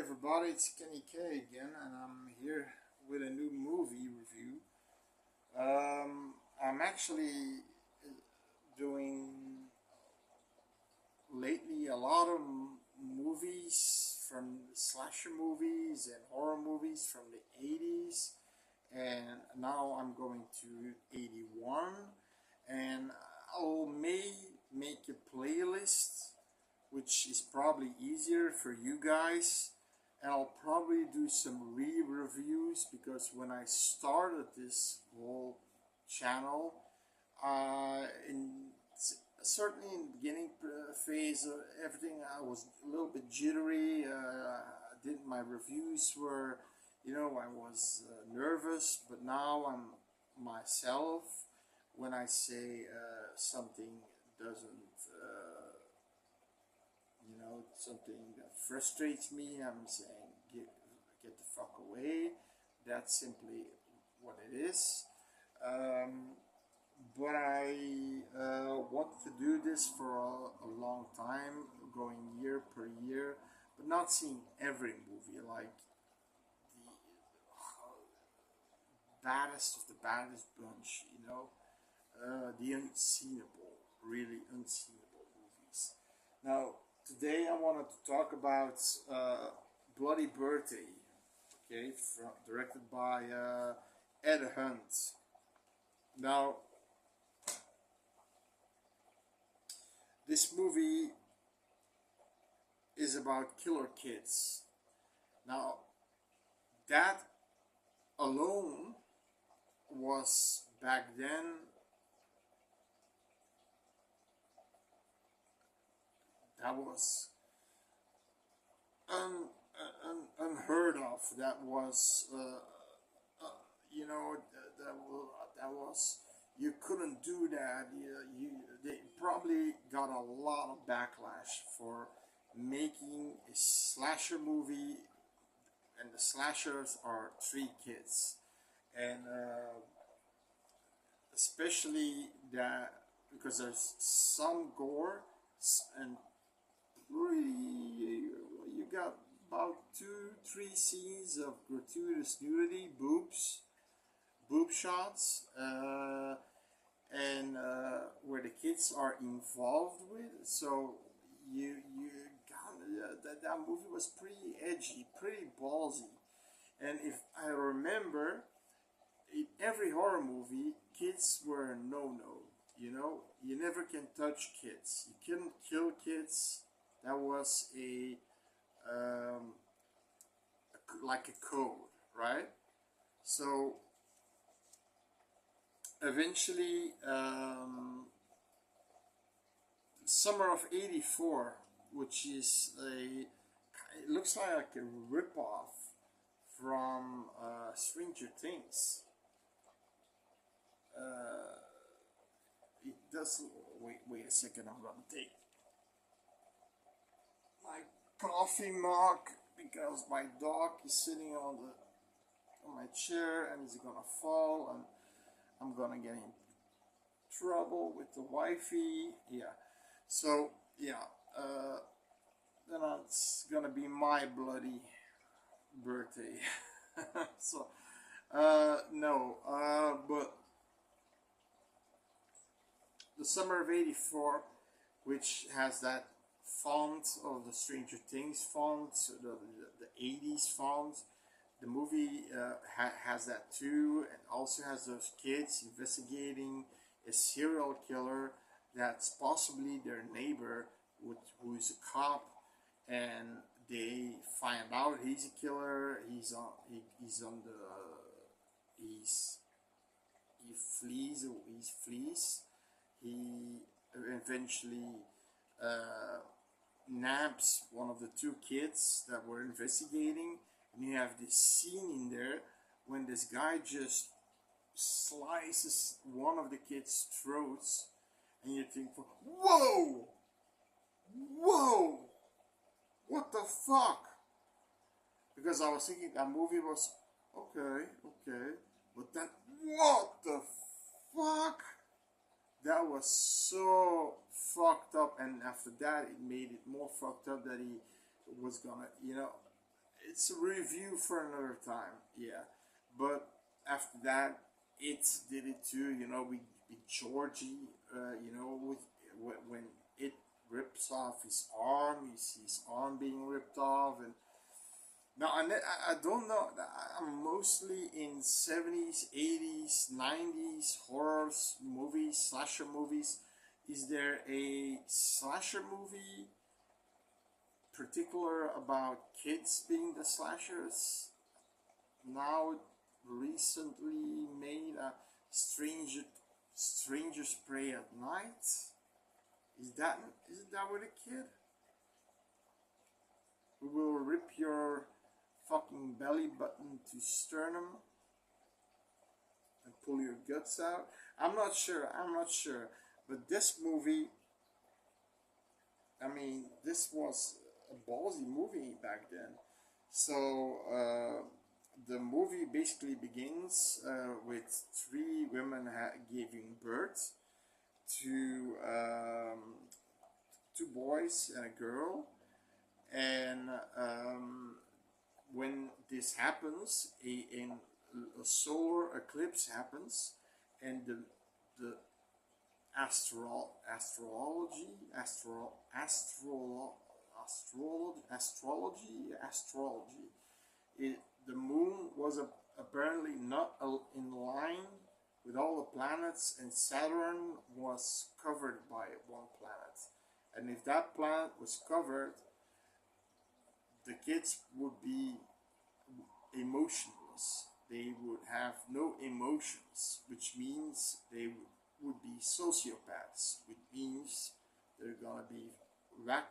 everybody, it's Kenny K again, and I'm here with a new movie review. I'm actually doing lately a lot of movies from slasher movies and horror movies from the 80s, and now I'm going to 81, and I'll may make a playlist which is probably easier for you guys. And I'll probably do some re-reviews because when I started this whole channel, certainly in the beginning phase, everything I was a little bit jittery. Did my reviews were, I was nervous, but now I'm myself. When I say something doesn't. Something that frustrates me, I'm saying get the fuck away. That's simply what it is. But I wanted to do this for a long time, going year per year, but not seeing every movie, like the baddest of the baddest bunch, the unseenable, really unseenable movies. Now, today I wanted to talk about Bloody Birthday, okay, directed by Ed Hunt. Now, this movie is about killer kids. Now, that alone was back then that was unheard of. That was, that was, you couldn't do that. They probably got a lot of backlash for making a slasher movie, and the slashers are 3 kids, and especially that because there's some gore and you got about 2-3 scenes of gratuitous nudity, boob shots, and where the kids are involved with. So you got that movie was pretty edgy, pretty ballsy, and if I remember, in every horror movie, kids were a no-no. You never can touch kids. You couldn't kill kids. That was like a code, right? So eventually, summer of '84, which is it looks like a ripoff from Stranger Things. It does. Wait a second. I'm gonna take my coffee mug because my dog is sitting on my chair and he's gonna fall, and I'm gonna get in trouble with the wifey. Yeah. So yeah. Then it's gonna be my bloody birthday. So no. But the summer of '84, which has that font of the Stranger Things font, the 80s font. The movie has that too, and also has those kids investigating a serial killer that's possibly their neighbor, who's a cop, and they find out he's a killer. He flees. He eventually nabs one of the 2 kids that were investigating, and you have this scene in there when this guy just slices one of the kids' throats, and you think, whoa, what the fuck? Because I was thinking that movie was okay, but then what the fuck? That was so fucked up, and after that it made it more fucked up that he was gonna, it's a review for another time. Yeah, but after that, it did it too. You know, with Georgie. You know, with when it rips off his arm, you see his arm being ripped off, and now I don't know. I'm mostly in 70s, 80s, 90s horror movies, slasher movies. Is there a slasher movie particular about kids being the slashers? Now recently made a Stranger Spray at Night. Is that with a kid? Who will rip your fucking belly button to sternum and pull your guts out? I'm not sure. I'm not sure. But this movie, I mean, this was a ballsy movie back then. So the movie basically begins with three women giving birth to two boys and a girl, and when this happens, a solar eclipse happens, and the astrology. The moon was apparently not in line with all the planets, and Saturn was covered by one planet. And if that planet was covered, the kids would be emotionless. They would have no emotions, which means they would be sociopaths, which means they're gonna be rat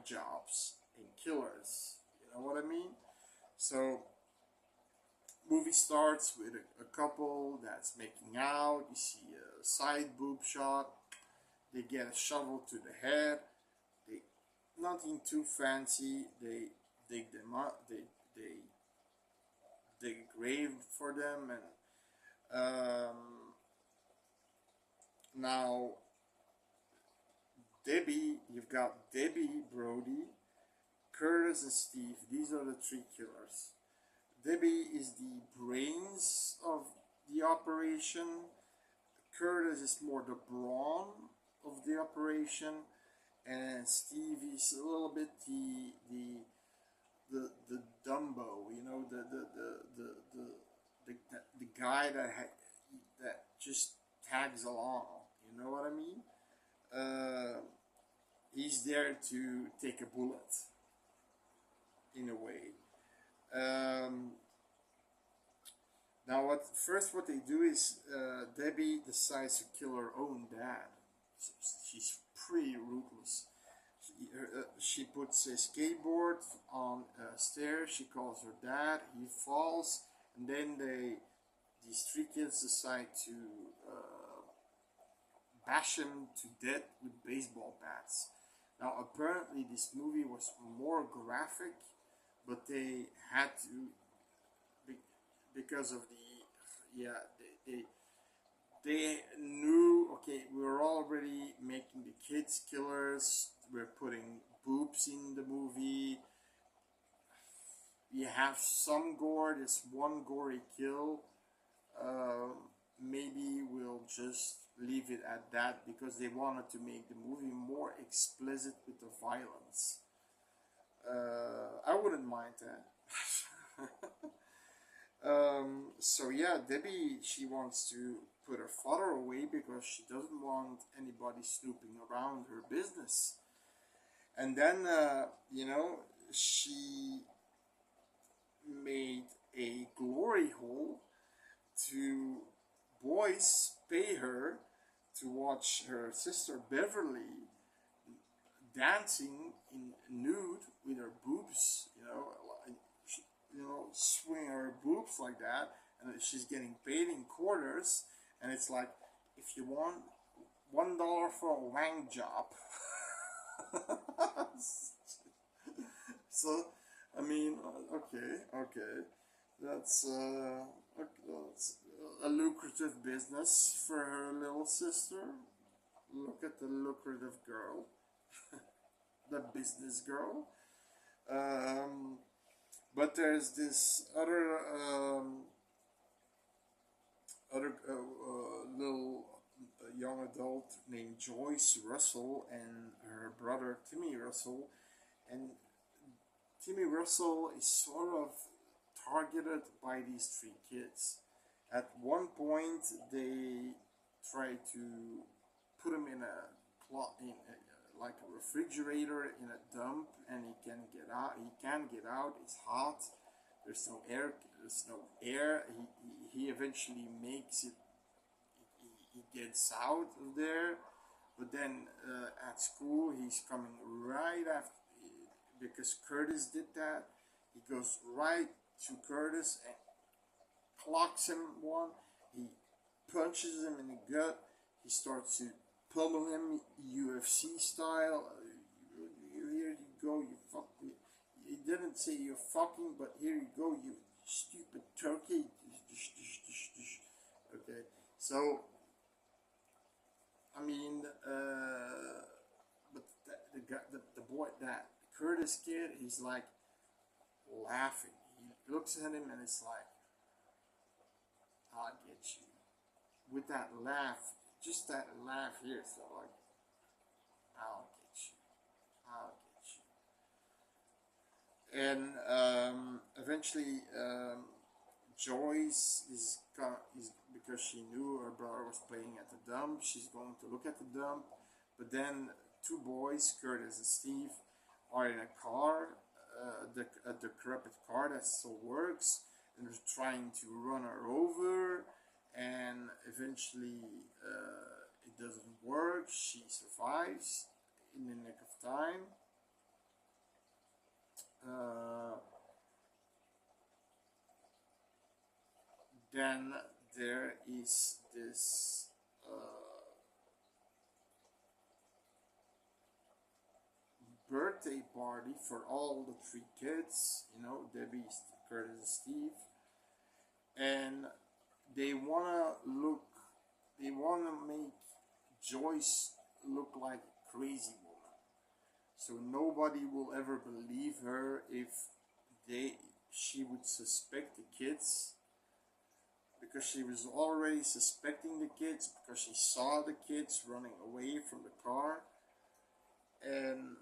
jobs and killers. You know what I mean? So, movie starts with a couple that's making out. You see a side boob shot. They get a shovel to the head. They nothing too fancy. They dig them up. They dig a grave for them, and now you've got Debbie, Brody, Curtis, and Steve. These are the three killers. Debbie is the brains of the operation. Curtis is more the brawn of the operation, and Steve is a little bit the Dumbo. You know, the guy that just tags along. You know what I mean? He's there to take a bullet, in a way. Now, what they do is Debbie decides to kill her own dad. She's pretty ruthless. She puts a skateboard on a stair. She calls her dad. He falls, and then these three kids decide to bash him to death with baseball bats. Now, apparently, this movie was more graphic, but they had to, because of they knew, okay, we were already making the kids killers. We're putting boobs in the movie. You have some gore. There's one gory kill. Maybe we'll just leave it at that, because they wanted to make the movie more explicit with the violence. I wouldn't mind that. So yeah, Debbie, she wants to put her father away because she doesn't want anybody snooping around her business. And then, she made a glory hole to boys pay her to watch her sister Beverly dancing in nude with her boobs, swinging her boobs like that, and she's getting paid in quarters, and it's like, if you want $1 for a wang job. So, I mean, okay, that's a lucrative business for her little sister. Look at the lucrative girl, the business girl. But But there's this other little young adult named Joyce Russell and her brother Timmy Russell, and Timmy Russell is sort of targeted by these three kids. At one point, they try to put him in a like a refrigerator in a dump, and he can get out. He can't get out. It's hot. There's no air. There's no air. He eventually makes it. He gets out of there, but then at school he's coming right after because Curtis did that. He goes right to Curtis and clocks him one. He punches him in the gut. He starts to pummel him UFC style. Here you go, you fuck. He didn't say you're fucking, but here you go, you stupid turkey. Okay, so I mean, but the guy, the boy, that Curtis kid, he's like laughing. He looks at him and it's like, I'll get you. With that laugh, just that laugh here, so like, I'll get you. I'll get you. And eventually, Joyce is because she knew her brother was playing at the dump. She's going to look at the dump, but then two boys, Curtis and Steve, are in a car, a decrepit car that still works, and they're trying to run her over, and eventually it doesn't work. She survives in the nick of time. Then there is this birthday party for all the three kids, you know, Debbie, Curtis, and Steve, and they wanna make Joyce look like a crazy woman, so nobody will ever believe her if she would suspect the kids, because she was already suspecting the kids because she saw the kids running away from the car, and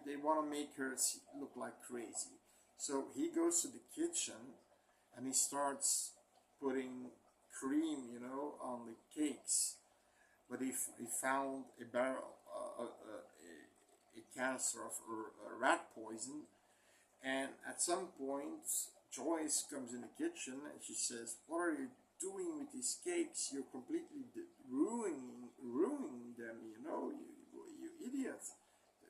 they want to make her look like crazy. So he goes to the kitchen and he starts putting cream, you know, on the cakes, but he found a barrel, a canister of rat poison, and at some point Joyce comes in the kitchen and she says, "What are you doing with these cakes? You're completely ruining them, you know, you idiot."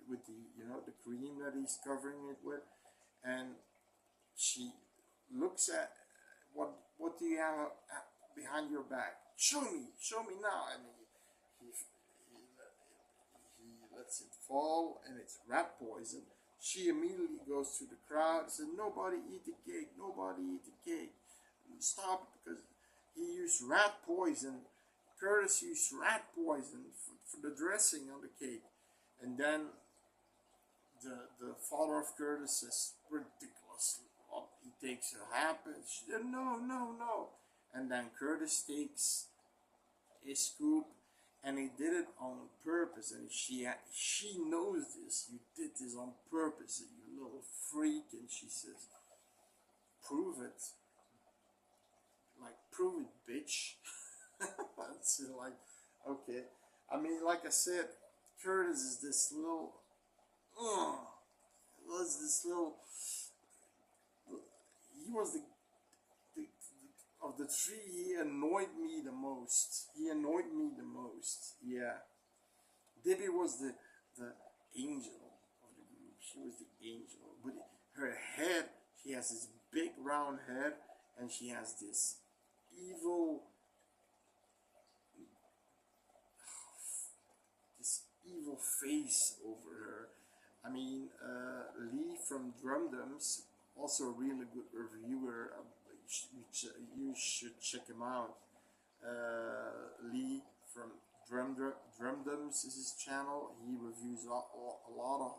With the, you know, the cream that he's covering it with, and she looks at what do you have behind your back? Show me now. And he lets it fall, and it's rat poison. She immediately goes to the crowd and says, "Nobody eat the cake, nobody eat the cake. Stop," because he used rat poison. Curtis used rat poison for the dressing on the cake. And then the father of Curtis says, "Ridiculous." He takes a half, and she said, "No." And then Curtis takes a scoop, and he did it on purpose. And she knows this. "You did this on purpose, you little freak." And she says, "Prove it." Like, "Prove it, bitch." It's like, okay. I mean, like I said, Curtis is this little, he was the of the three, he annoyed me the most. Yeah. Debbie was the angel of the group. She was the angel. But her head, she has this big round head, and she has this evil face over her. I mean, Lee from Drumdums, also a really good reviewer. You should check him out. Lee from Drumdums is his channel. He reviews a lot of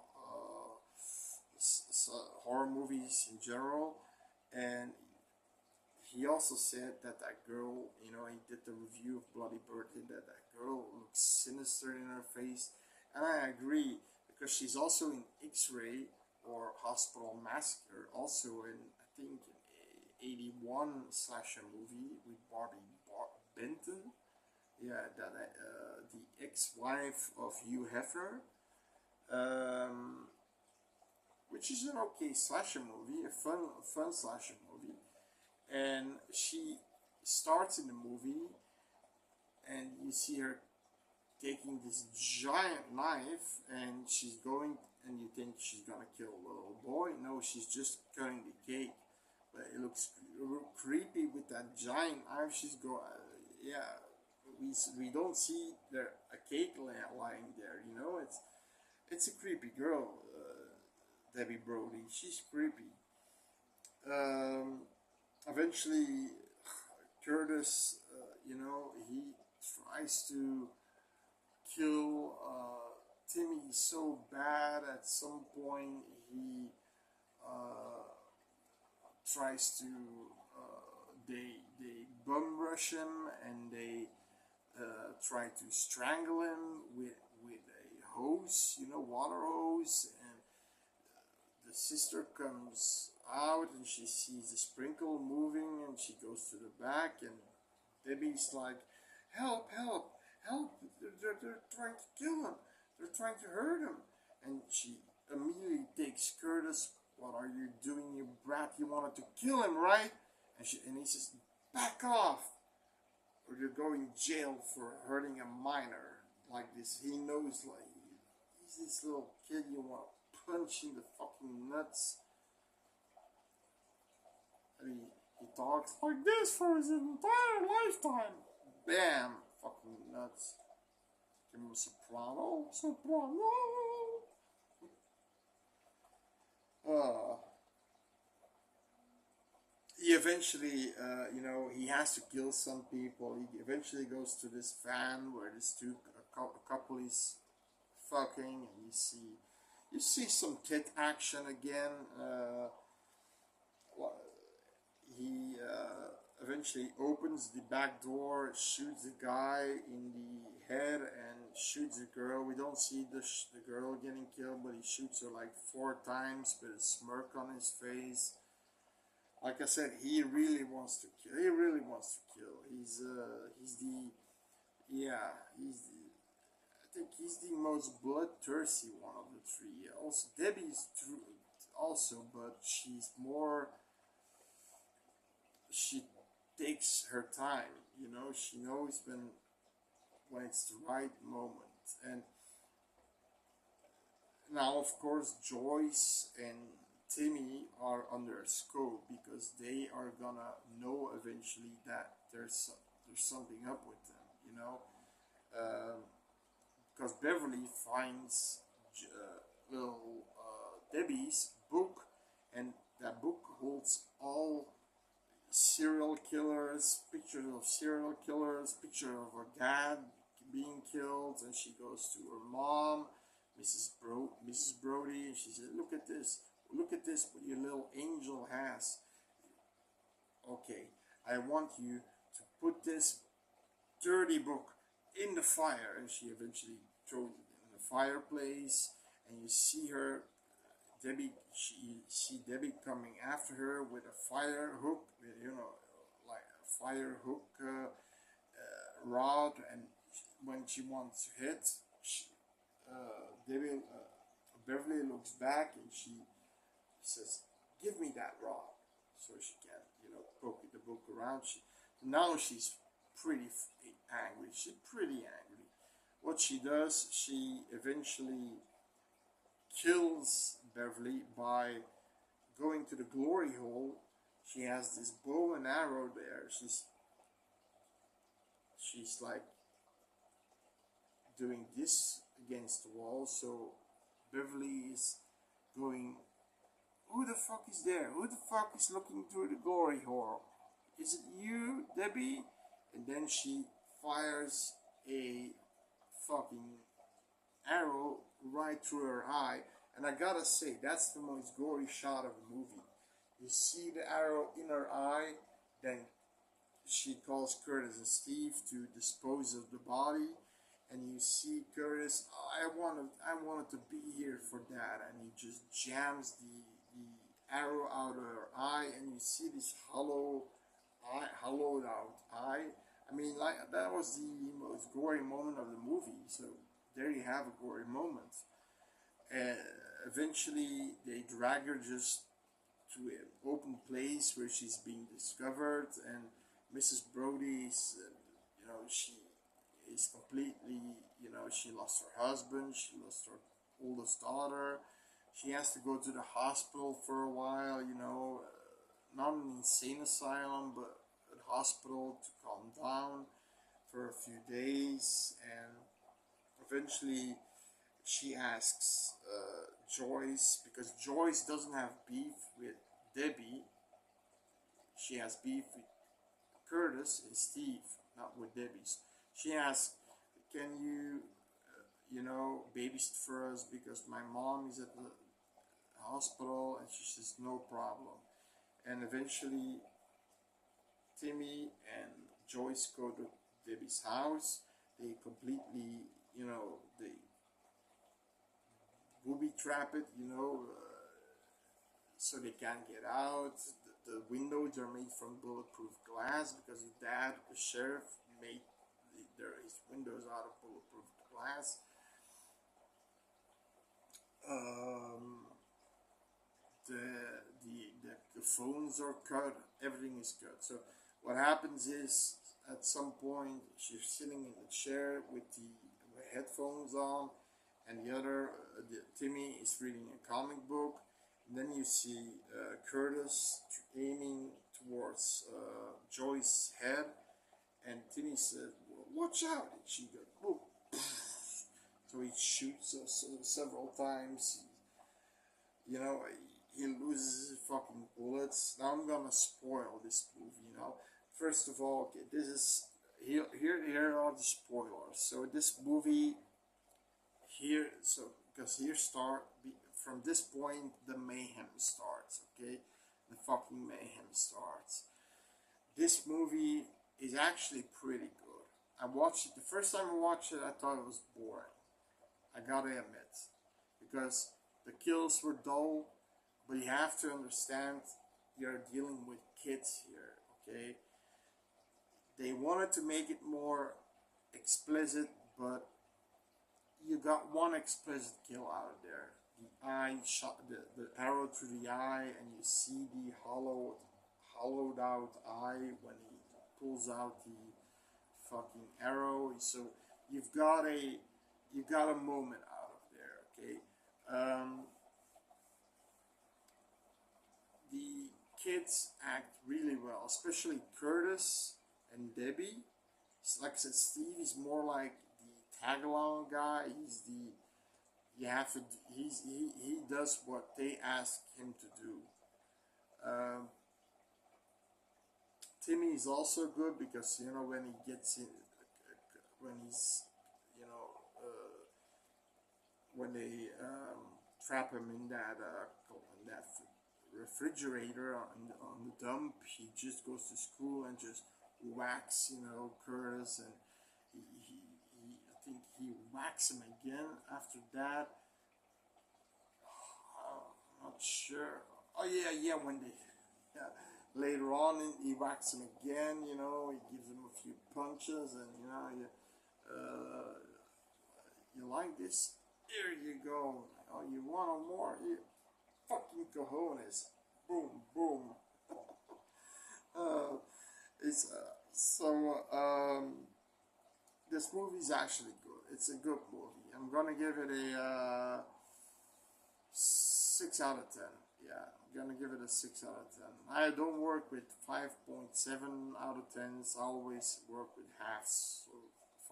horror movies in general, and he also said that that girl, you know, he did the review of Bloody Birthday, that that girl looks sinister in her face, and I agree because she's also in X-Ray or Hospital Massacre, also in I think in '81 slasher movie with Benton, yeah, that the ex-wife of Hugh Hefner, um, which is an okay slasher movie, a fun slasher movie, and she starts in the movie and you see her taking this giant knife and she's going and you think she's gonna kill the little boy. No, she's just cutting the cake, but it looks creepy with that giant knife. She's go yeah, we don't see there a cake lying there, you know. It's a creepy girl, Debbie Brody. She's creepy. um, Eventually Curtis, you know, he tries to kill Timmy so bad. At some point, he uh, tries to they bum rush him and they try to strangle him with a hose, you know, water hose, and the sister comes out and she sees the sprinkle moving and she goes to the back and Debbie's like, help, help, help, they're trying to kill him, they're trying to hurt him. And she immediately takes Curtis, what are you doing, you brat, you wanted to kill him, right? And he says, back off or you're going to jail for hurting a minor. Like this, he knows, like, he's this little kid you want to punch in the fucking nuts. And he talks like this for his entire lifetime. Bam! Fucking nuts. Give him a soprano. Soprano! He eventually, you know, he has to kill some people. He eventually goes to this van where this a couple is fucking, and you see some kid action again. He eventually opens the back door, shoots the guy in the head, and shoots the girl. We don't see the girl getting killed, but he shoots her like 4 times with a smirk on his face. Like I said, he really wants to kill. He really wants to kill. He's the yeah. I think he's the most bloodthirsty one of the three. Also, Debbie's also, but she's more. She takes her time. You know, she knows when it's the right moment. And now, of course, Joyce and Timmy are under scope because they are gonna know eventually that there's something up with them, you know, because Beverly finds little Debbie's book, and that book holds all serial killers, pictures of serial killers, picture of her dad being killed, and she goes to her mom, Mrs. Brody, and she said, "Look at this." Look at this, what your little angel has. Okay, I want you to put this dirty book in the fire. And she eventually throws it in the fireplace. And you see her, you see Debbie coming after her with a fire hook, you know, like a fire hook rod. And when she wants to hit, Beverly looks back and she says, "Give me that rod," so she can, you know, poke the book around. Now she's pretty angry. She's pretty angry. What she does, she eventually kills Beverly by going to the glory hole. She has this bow and arrow there. She's like doing this against the wall. So Beverly is going, who the fuck is there? Who the fuck is looking through the glory hole? Is it you, Debbie? And then she fires a fucking arrow right through her eye. And I gotta say, that's the most gory shot of the movie. You see the arrow in her eye, then she calls Curtis and Steve to dispose of the body, and you see Curtis. "Oh, I wanted to be here for that," and he just jams the arrow out of her eye, and you see this hollowed out eye. I mean, like that was the most gory moment of the movie. So there you have a gory moment. And eventually, they drag her just to an open place where she's being discovered, and Mrs. Brody is, she is completely, she lost her husband, she lost her oldest daughter. She has to go to the hospital for a while, not an insane asylum, but a hospital to calm down for a few days, and eventually she asks Joyce, because Joyce doesn't have beef with Debbie, she has beef with Curtis and Steve, not with Debbie's. She asks, "Can you, babysit for us because my mom is at the hospital?" And she says, "No problem." And eventually, Timmy and Joyce go to Debbie's house. They completely, they booby trap it, so they can't get out. The windows are made from bulletproof glass because his dad, the sheriff, made his windows out of bulletproof glass. Um, the phones are cut. Everything is cut. So what happens is, at some point, she's sitting in the chair with the headphones on, and Timmy is reading a comic book. And then you see Curtis aiming towards Joyce's head, and Timmy said, "Watch out!" And she goes, "Whoa." So he shoots us several times. He loses his fucking bullets. Now I'm gonna spoil this movie. First of all, okay, this is here are the spoilers. So this movie here, because from this point the mayhem starts. Okay, the fucking mayhem starts. This movie is actually pretty good. I watched it the first time I watched it. I thought it was boring. I gotta admit, because the kills were dull. But you have to understand, you're dealing with kids here. Okay, they wanted to make it more explicit, but you got one explicit kill out of there. The eye shot, the arrow through the eye, and you see the hollowed out eye when he pulls out the fucking arrow. So you've got a moment out of there. Okay, the kids act really well, especially Curtis and Debbie. Like I said, Steve is more like the tag along guy. He's the you have to he does what they ask him to do. Timmy is also good because when he gets in, when he's you know when they trap him in that refrigerator on the dump, he just goes to school and just whacks Curtis, and I think he whacks him again after that. I'm not sure. Oh yeah, when they later on he whacks him again. He gives him a few punches, and you like this? Here you go. Oh, you want more? You fucking cojones. Boom, boom. It's this movie is actually good. It's a good movie. I'm gonna give it a 6 out of 10. Yeah, I'm gonna give it a 6 out of 10. I don't work with 5.7 out of 10s. I always work with halves, so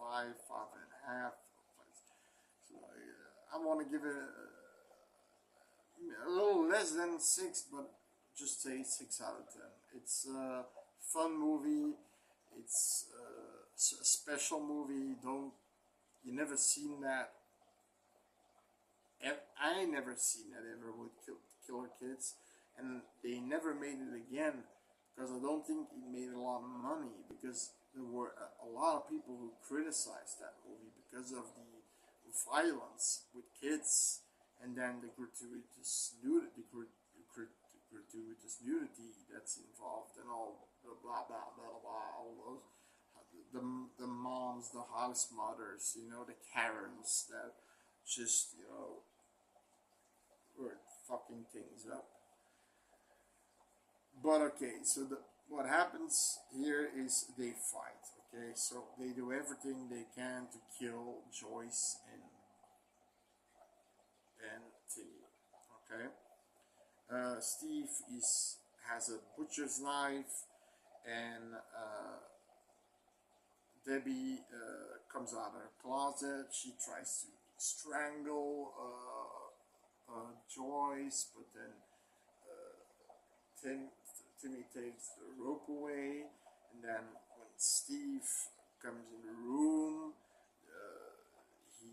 5.5. So I want to give it a little less than 6, but just say 6 out of 10. It's a fun movie. It's a special movie. You never seen that I never seen that ever would kill her kids, and they never made it again because I don't think it made a lot of money because there were a lot of people who criticized that movie because of the violence with kids and then the gratuitous nudity that's involved and all the blah blah blah blah all those the moms, the house mothers, the Karens that just were fucking things up. But okay, so what happens here is they fight. Okay, so they do everything they can to kill Joyce and Timmy. Okay, Steve is has a butcher's knife, and Debbie comes out of her closet. She tries to strangle Joyce, but then Tim, Timmy takes the rope away, and then when Steve comes in the room, he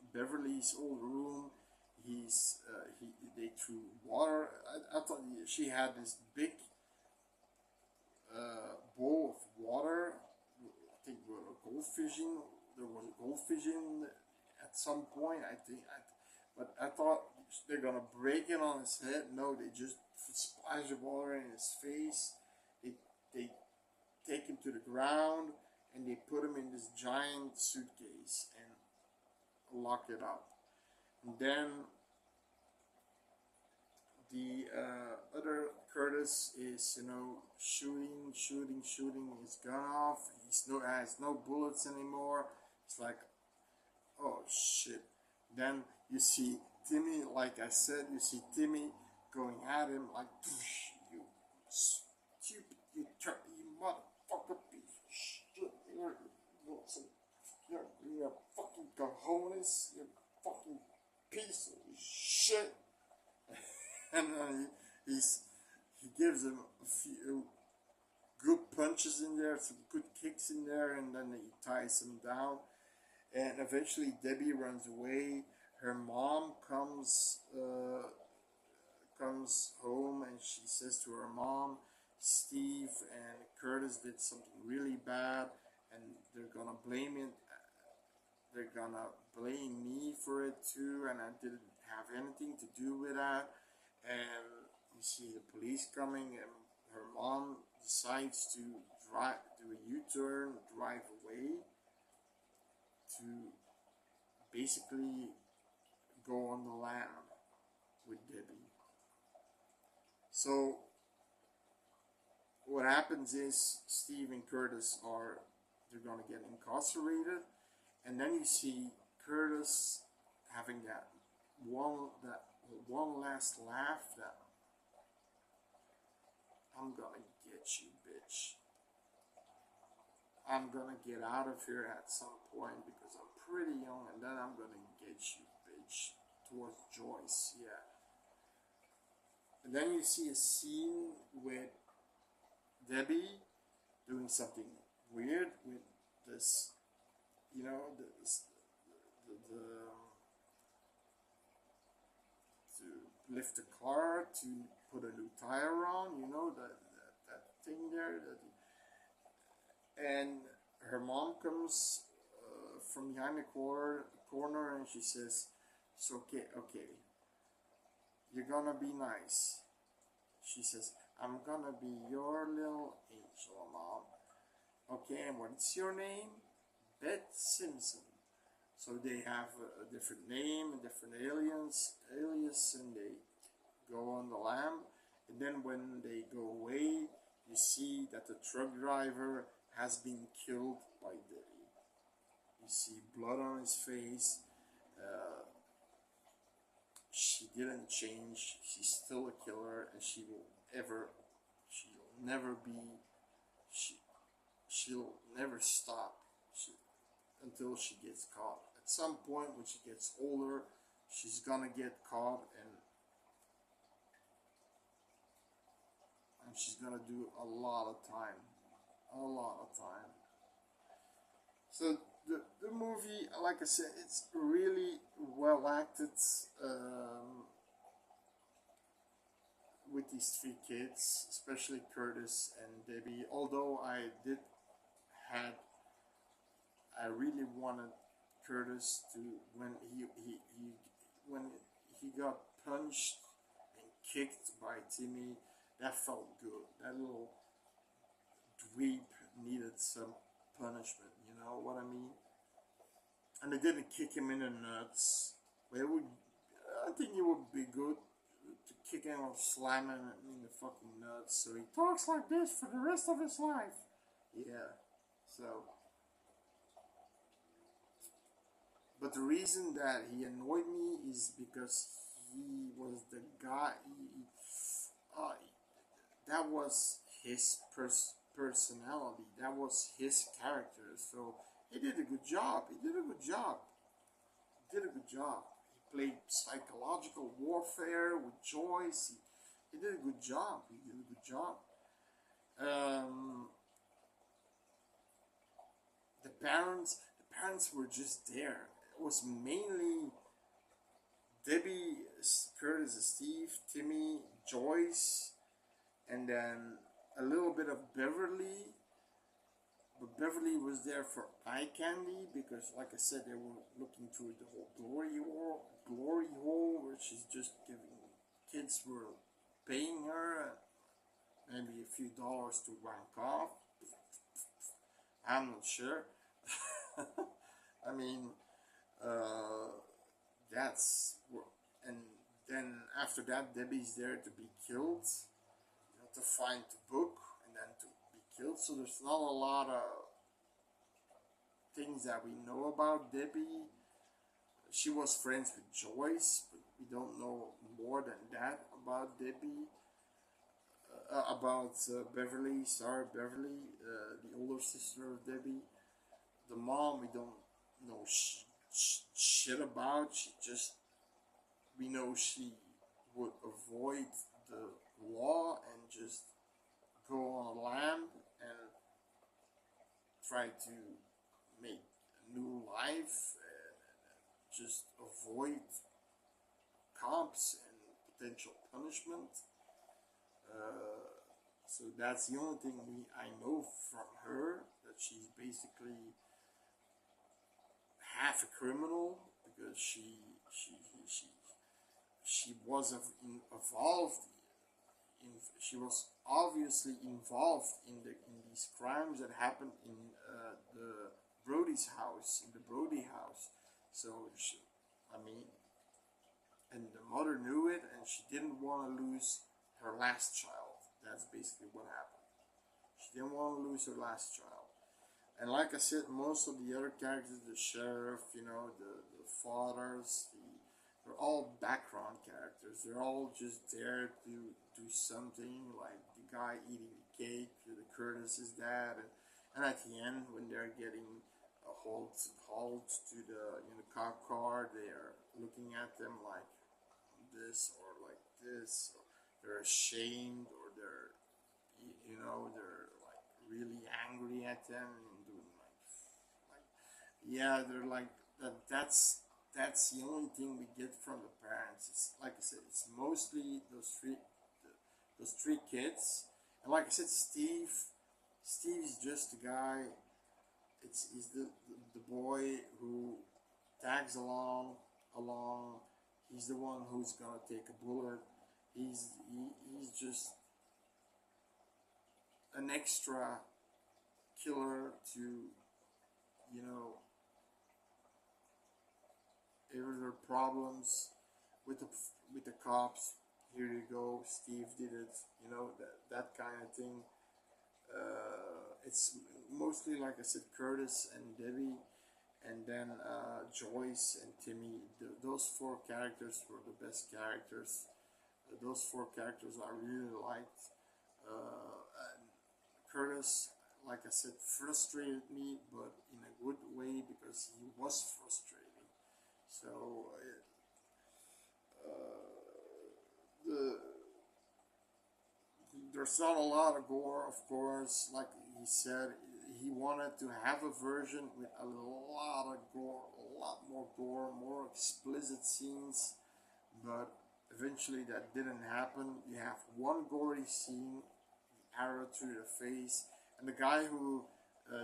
in Beverly's old room, they threw water. I thought she had this big bowl of water. I think we were goldfishing. There was goldfishing at some point. But I thought they're gonna break it on his head. No, they just splash the water in his face. They take him to the ground and they put him in this giant suitcase and lock it up. And then the other Curtis is shooting his gun off. Has no bullets anymore. It's like, oh shit. Then you see Timmy, like I said, you see Timmy going at him like, you stupid, you motherfucker piece of shit. You're fucking cojones, you fucking piece of shit. And then he gives him a few good punches in there, some good kicks in there, and then he ties him down. And eventually Debbie runs away. Her mom comes home, and she says to her mom, Steve and Curtis did something really bad, and they're gonna blame it. They're gonna blame me for it too, and I didn't have anything to do with that. And you see the police coming, and her mom decides to do a U-turn, drive away to basically go on the lam with Debbie. So what happens is Steve and Curtis they're gonna get incarcerated, and then you see Curtis having that one last laugh that I'm gonna get you, bitch. I'm gonna get out of here at some point because I'm pretty young, and then I'm gonna get you, bitch. Towards Joyce, yeah. And then you see a scene with Debbie doing something weird with this, to lift the car to put a new tire on, that thing there. And her mom comes from behind the corner, and she says, "It's okay, you're gonna be nice." She says, "I'm gonna be your little angel, Mom. Okay, and what's your name?" Beth Simpson. So they have a different name, a different alias, and they go on the lam. And then when they go away, you see that the truck driver has been killed by Debbie. You see blood on his face. She didn't change. She's still a killer, and she'll never stop until she gets caught. At some point, when she gets older, she's gonna get caught, and she's gonna do a lot of time. So the movie, like I said, it's really well acted. With these three kids, especially Curtis and Debbie. Although had, I really wanted Curtis to he when he got punched and kicked by Timmy. That felt good. That little dweeb needed some punishment. You know what I mean? And they didn't kick him in the nuts. But it would, I think it would be good to kick him or slam him in the fucking nuts so he talks like this for the rest of his life. Yeah. So, but the reason that he annoyed me is because he was the guy. Uh, that was his personality. That was his character. So he did a good job. He did a good job. He did a good job. He played psychological warfare with Joyce. He did a good job. He did a good job. The parents were just there. It was mainly Debbie, Curtis, Steve, Timmy, Joyce, and then a little bit of Beverly. But Beverly was there for eye candy because, like I said, they were looking through the whole glory hole, where she's just giving kids were paying her maybe a few dollars to wank off. I'm not sure. I mean, uh, and then after that, Debbie's there to be killed, to find the book and then to be killed. So there's not a lot of things that we know about Debbie. She was friends with Joyce, but we don't know more than that about Debbie. About Beverly, sorry, Beverly, the older sister of Debbie. The mom, we don't know shit about. We know she would avoid the law and just go on a lam and try to make a new life and just avoid cops and potential punishment. So that's the only thing I know from her, that she's basically half a criminal because she was involved she was obviously involved in these crimes that happened in the Brody house. So I mean, and the mother knew it, and she didn't want to lose her last child. That's basically what happened. She didn't want to lose her last child. And like I said, most of the other characters, the sheriff, the fathers, they're all background characters. They're all just there to do something, like the guy eating the cake, the Curtis's dad, and at the end, when they're getting a halt to the cop car, they are looking at them like this or like this, or they're ashamed, or they're like really angry at them and doing like yeah, they're like that. That's the only thing we get from the parents. It's like I said, it's mostly those three kids, and like I said, Steve's just the guy. He's the boy who tags along. He's the one who's gonna take a bullet. He's just an extra killer to, if there are problems with the cops. Here you go, Steve did it. That kind of thing. It's mostly, like I said, Curtis and Debbie, and then Joyce and Timmy. Those four characters were the best characters. Those four characters I really liked. And Curtis, like I said, frustrated me, but in a good way, because he was frustrating. So there's not a lot of gore, of course. Like he said, he he wanted to have a version with a lot of gore, a lot more gore, more explicit scenes, but eventually that didn't happen. You have one gory scene, the arrow through the face, and the guy who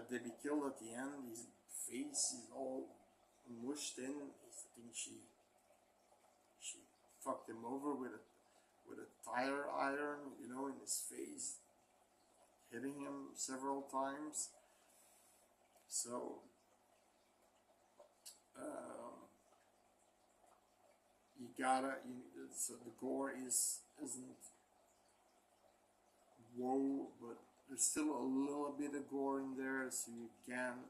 they be killed at the end, his face is all mushed in. I think she fucked him over with a tire iron, you know, in his face, hitting him several times. So you gotta, so the gore isn't whoa, but there's still a little bit of gore in there, so you can.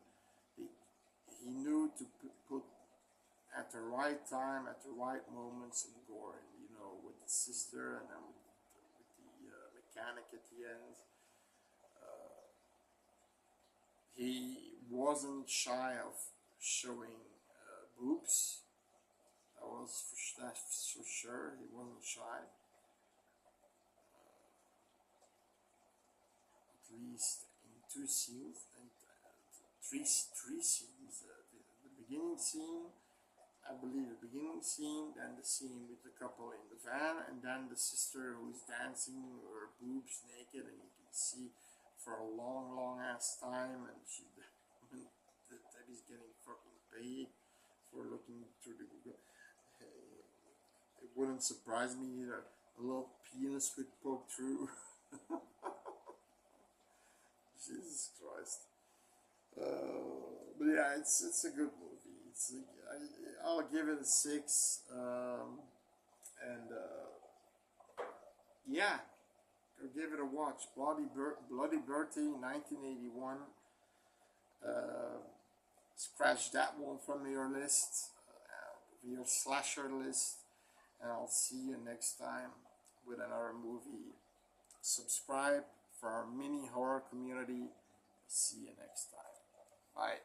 He knew to put at the right time, at the right moment, some gore, you know, with the sister, and then with the mechanic at the end. He wasn't shy of showing boobs. That's for sure. He wasn't shy. At least in two scenes and three scenes. The beginning scene, I believe the beginning scene, then the scene with the couple in the van, and then the sister who's dancing her boobs naked, and you can see for a long ass time, and she Debbie's getting fucking paid for looking through the Google. It wouldn't surprise me either. A little penis would poke through. Jesus Christ. But yeah, it's a good movie. I'll give it a 6. Yeah, go give it a watch. Bloody Bertie, 1981. Scratch that one from your list, your slasher list, and I'll see you next time with another movie. Subscribe for our mini horror community. See you next time. Bye.